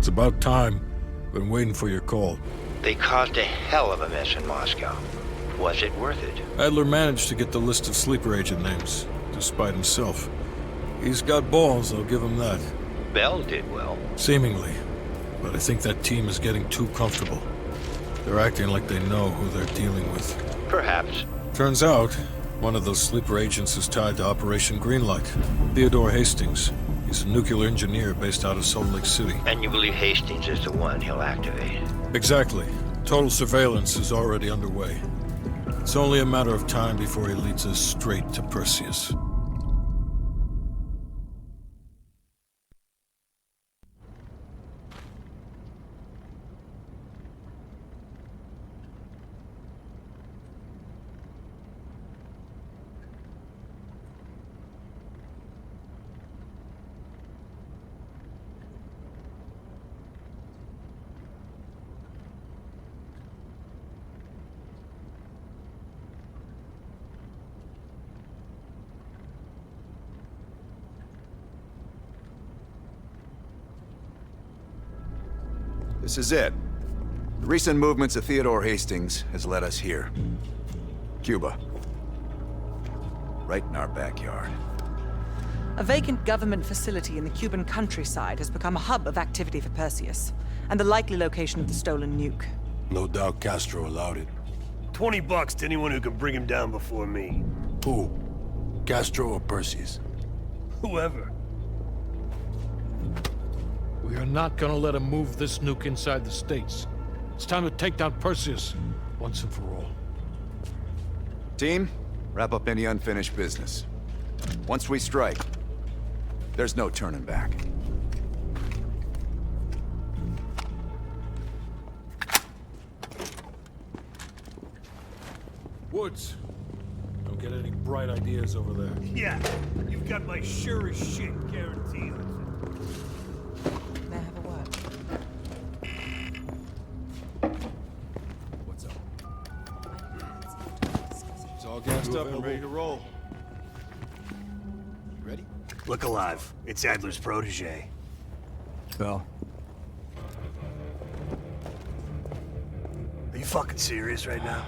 It's about time. Been waiting for your call. They caused a hell of a mess in Moscow. Was it worth it? Adler managed to get the list of sleeper agent names, despite himself. He's got balls, I'll give him that. Bell did well. Seemingly. But I think that team is getting too comfortable. They're acting like they know who they're dealing with. Perhaps. Turns out, one of those sleeper agents is tied to Operation Greenlight. Theodore Hastings. He's a nuclear engineer based out of Salt Lake City. And you believe Hastings is the one he'll activate? Exactly. Total surveillance is already underway. It's only a matter of time before he leads us straight to Perseus. This is it. The recent movements of Theodore Hastings has led us here. Cuba. Right in our backyard. A vacant government facility in the Cuban countryside has become a hub of activity for Perseus, and the likely location of the stolen nuke. No doubt Castro allowed it. $20 to anyone who can bring him down before me. Who? Castro or Perseus? Whoever. We are not gonna let him move this nuke inside the States. It's time to take down Perseus, once and for all. Team, wrap up any unfinished business. Once we strike, there's no turning back. Woods. Don't get any bright ideas over there. Yeah, you've got my sure as shit guarantee. May I have a word? What's up? It's all gassed up and ready to roll. You ready? Look alive. It's Adler's protege. Bell. Are you fucking serious right now?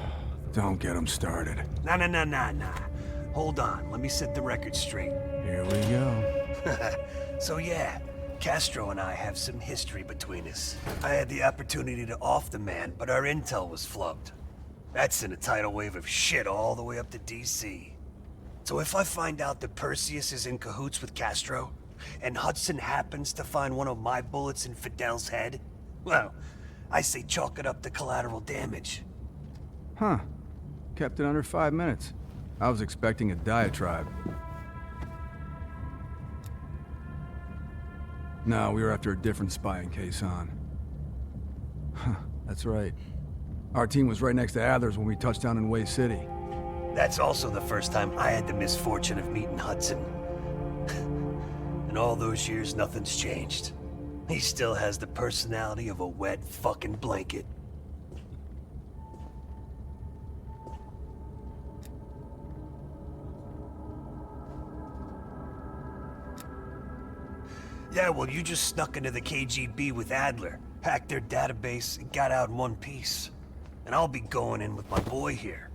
Don't get him started. Nah. Hold on, let me set the record straight. Here we go. So yeah, Castro and I have some history between us. I had the opportunity to off the man, but our intel was flubbed. That's in a tidal wave of shit all the way up to DC. So if I find out that Perseus is in cahoots with Castro, and Hudson happens to find one of my bullets in Fidel's head, well, I say chalk it up to collateral damage. Huh. Kept it under 5 minutes. I was expecting a diatribe. No, we were after a different spying case on. Huh, that's right. Our team was right next to Adler's when we touched down in Way City. That's also the first time I had the misfortune of meeting Hudson. In all those years, nothing's changed. He still has the personality of a wet fucking blanket. Yeah, well, you just snuck into the KGB with Adler, hacked their database, and got out in one piece. And I'll be going in with my boy here.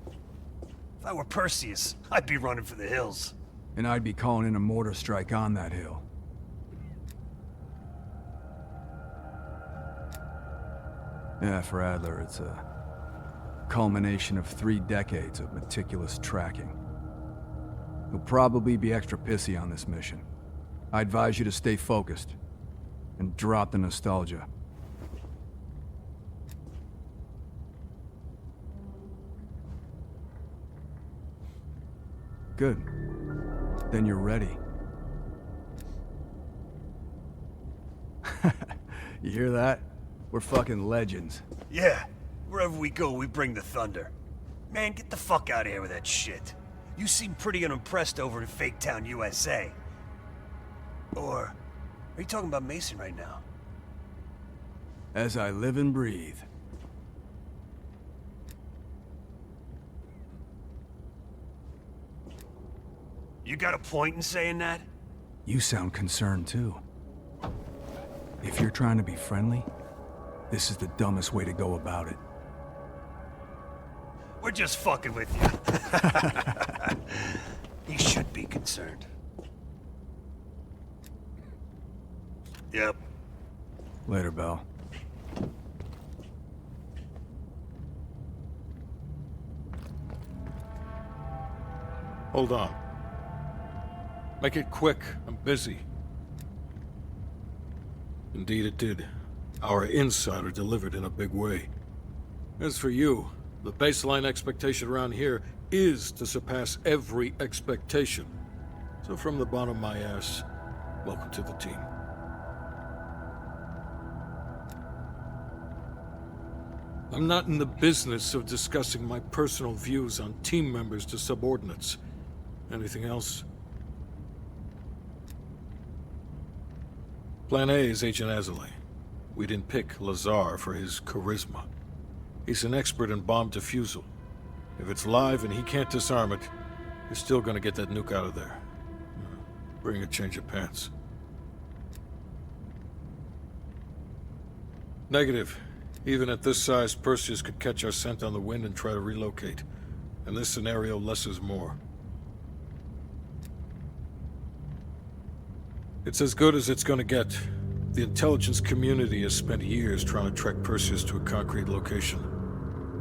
If I were Perseus, I'd be running for the hills. And I'd be calling in a mortar strike on that hill. Yeah, for Adler, it's a culmination of 3 decades of meticulous tracking. He'll probably be extra pissy on this mission. I advise you to stay focused and drop the nostalgia. Good. Then you're ready. You hear that? We're fucking legends. Yeah, wherever we go, we bring the thunder. Man, get the fuck out of here with that shit. You seem pretty unimpressed over in Fake Town, USA. Or, are you talking about Mason right now? As I live and breathe. You got a point in saying that? You sound concerned too. If you're trying to be friendly, this is the dumbest way to go about it. We're just fucking with you. You should be concerned. Yep. Later, Bell. Hold on. Make it quick. I'm busy. Indeed it did. Our insider delivered in a big way. As for you, the baseline expectation around here is to surpass every expectation. So from the bottom of my ass, welcome to the team. I'm not in the business of discussing my personal views on team members to subordinates. Anything else? Plan A is Agent Azalea. We didn't pick Lazar for his charisma. He's an expert in bomb defusal. If it's live and he can't disarm it, you're still gonna get that nuke out of there. Bring a change of pants. Negative. Even at this size, Perseus could catch our scent on the wind and try to relocate. In this scenario, less is more. It's as good as it's gonna get. The intelligence community has spent years trying to track Perseus to a concrete location.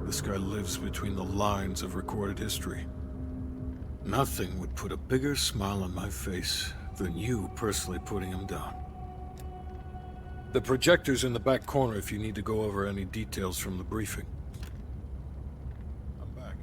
This guy lives between the lines of recorded history. Nothing would put a bigger smile on my face than you personally putting him down. The projector's in the back corner if you need to go over any details from the briefing. I'm back.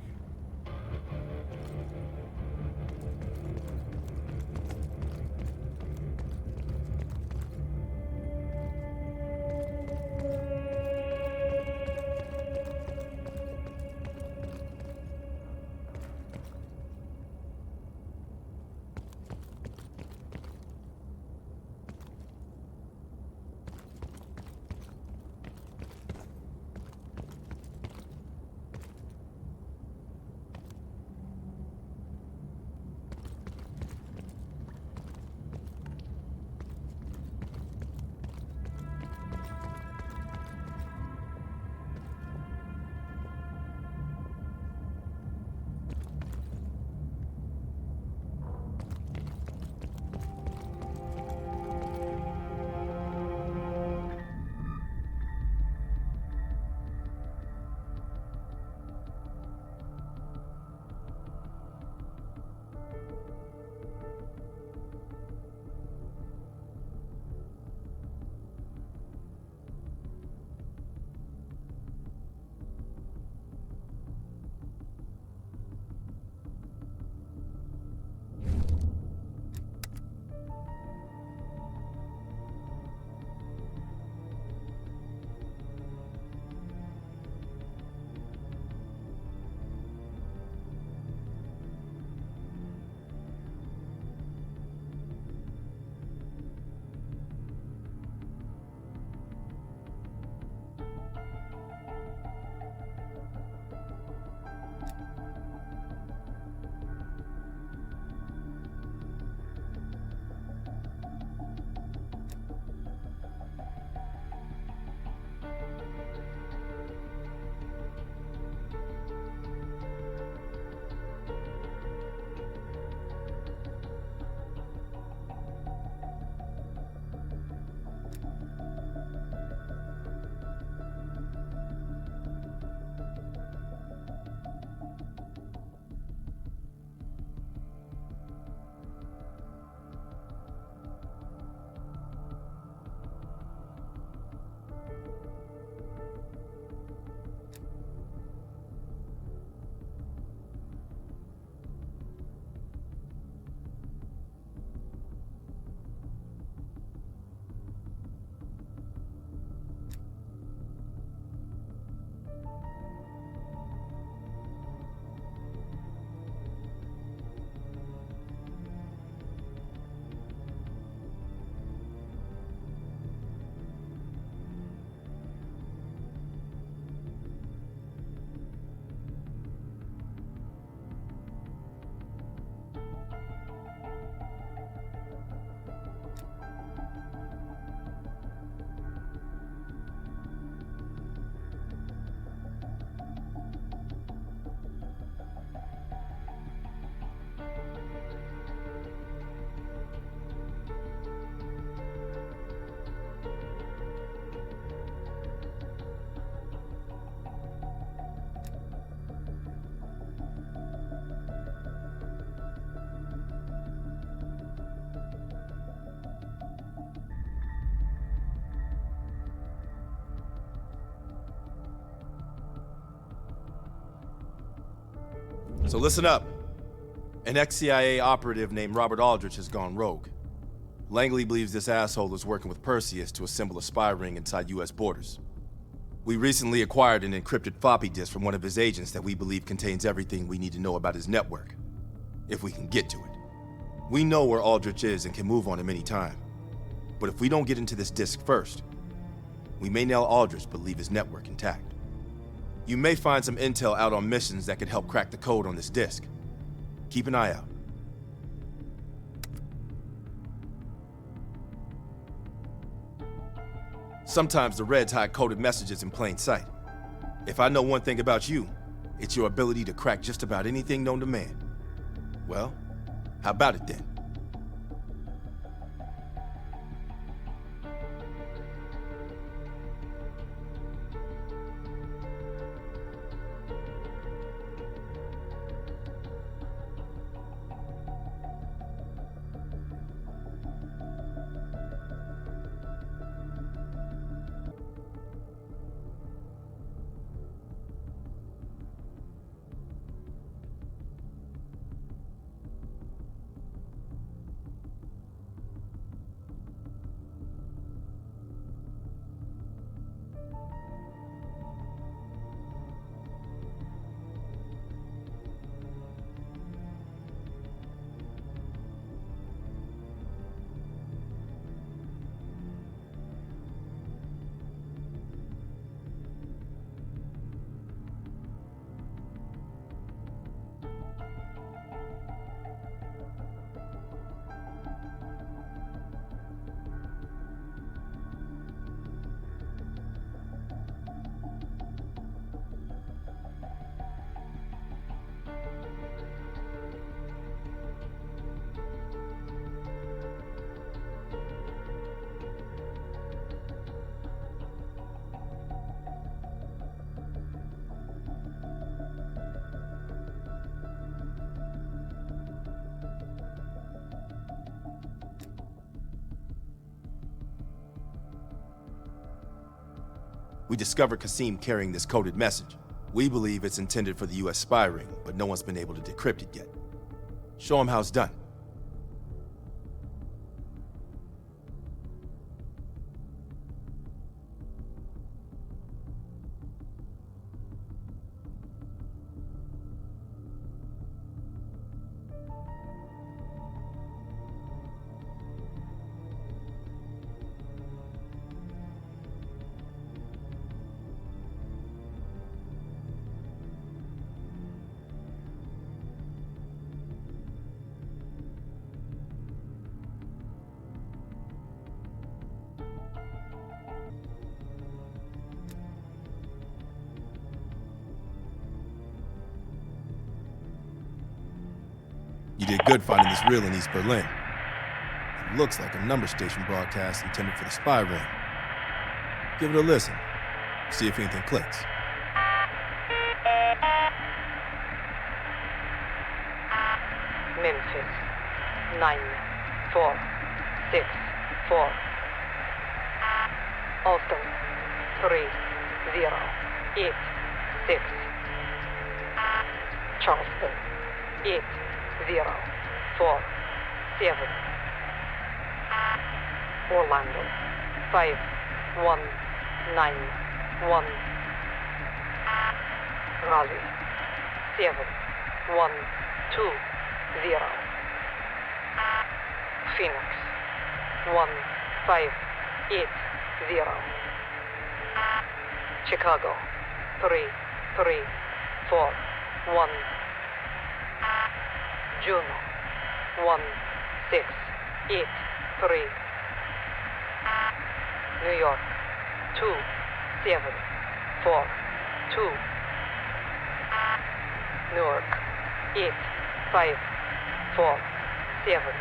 So listen up. An ex-CIA operative named Robert Aldrich has gone rogue. Langley believes this asshole is working with Perseus to assemble a spy ring inside US borders. We recently acquired an encrypted floppy disk from one of his agents that we believe contains everything we need to know about his network, if we can get to it. We know where Aldrich is and can move on him any time. But if we don't get into this disk first, we may nail Aldrich but leave his network intact. You may find some intel out on missions that could help crack the code on this disk. Keep an eye out. Sometimes the Reds hide coded messages in plain sight. If I know one thing about you, it's your ability to crack just about anything known to man. Well, how about it then? We discovered Kasim carrying this coded message. We believe it's intended for the US spy ring, but no one's been able to decrypt it yet. Show him how it's done. You did good finding this reel in East Berlin. It looks like a number station broadcast intended for the spy ring. Give it a listen. See if anything clicks. Memphis 9464. Alton 3086. Charleston 8047. Orlando 5191. Raleigh 7120. Phoenix 1580. Chicago 3341. Juno 1683. New York 2742. Newark 8547.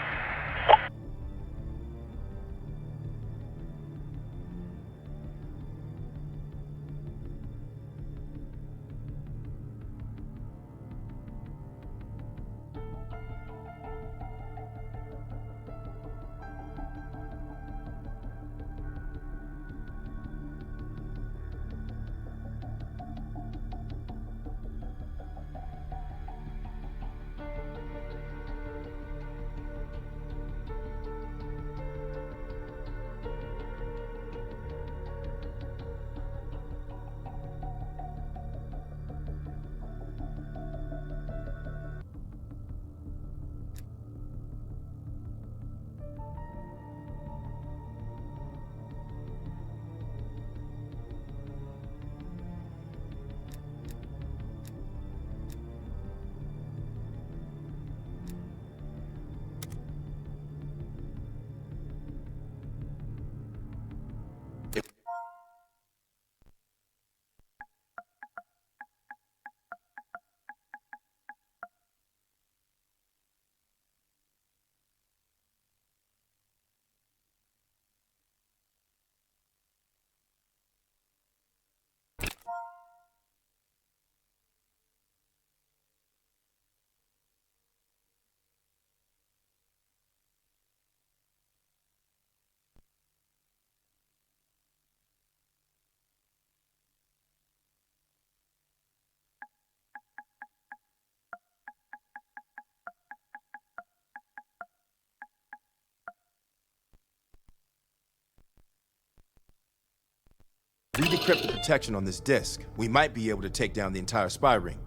We decrypt the protection on this disk, we might be able to take down the entire spy ring.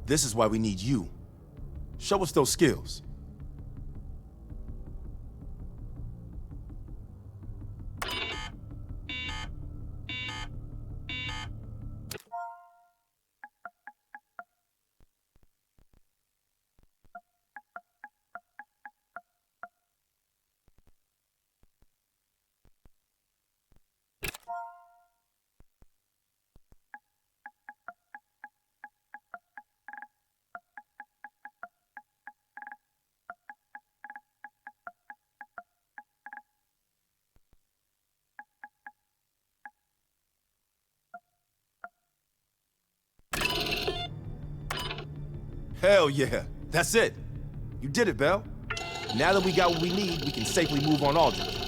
This is why we need you. Show us those skills. Hell yeah, that's it. You did it, Bell. Now that we got what we need, we can safely move on Aldrich.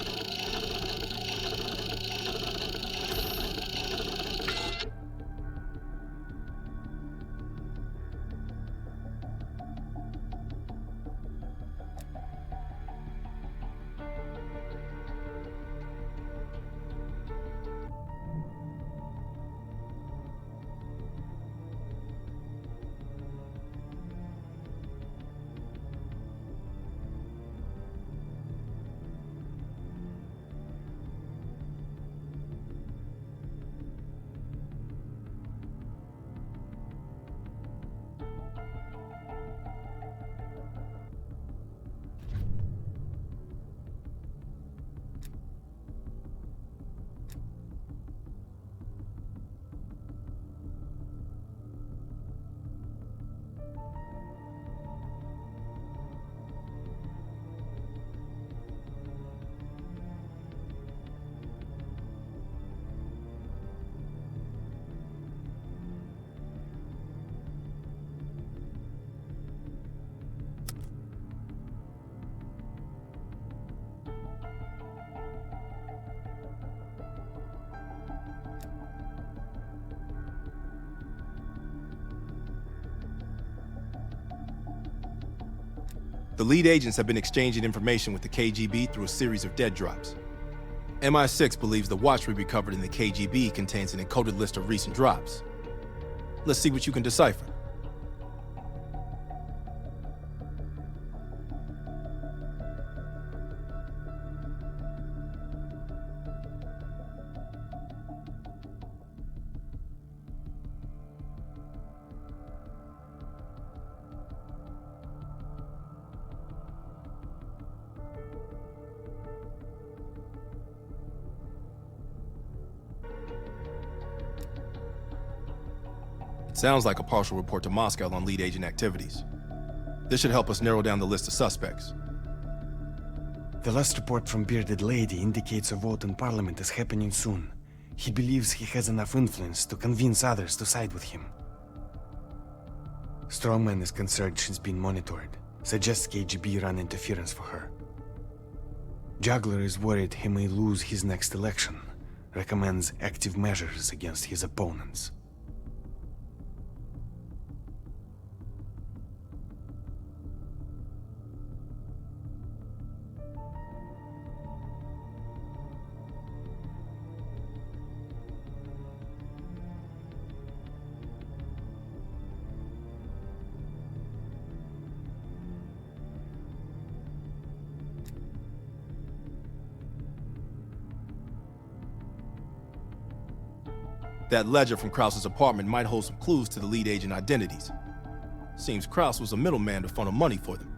The lead agents have been exchanging information with the KGB through a series of dead drops. MI6 believes the watch we recovered in the KGB contains an encoded list of recent drops. Let's see what you can decipher. Sounds like a partial report to Moscow on lead agent activities. This should help us narrow down the list of suspects. The last report from Bearded Lady indicates a vote in Parliament is happening soon. He believes he has enough influence to convince others to side with him. Strongman is concerned she's been monitored. Suggests KGB run interference for her. Juggler is worried he may lose his next election. Recommends active measures against his opponents. That ledger from Krause's apartment might hold some clues to the lead agent identities. Seems Krause was a middleman to funnel money for them.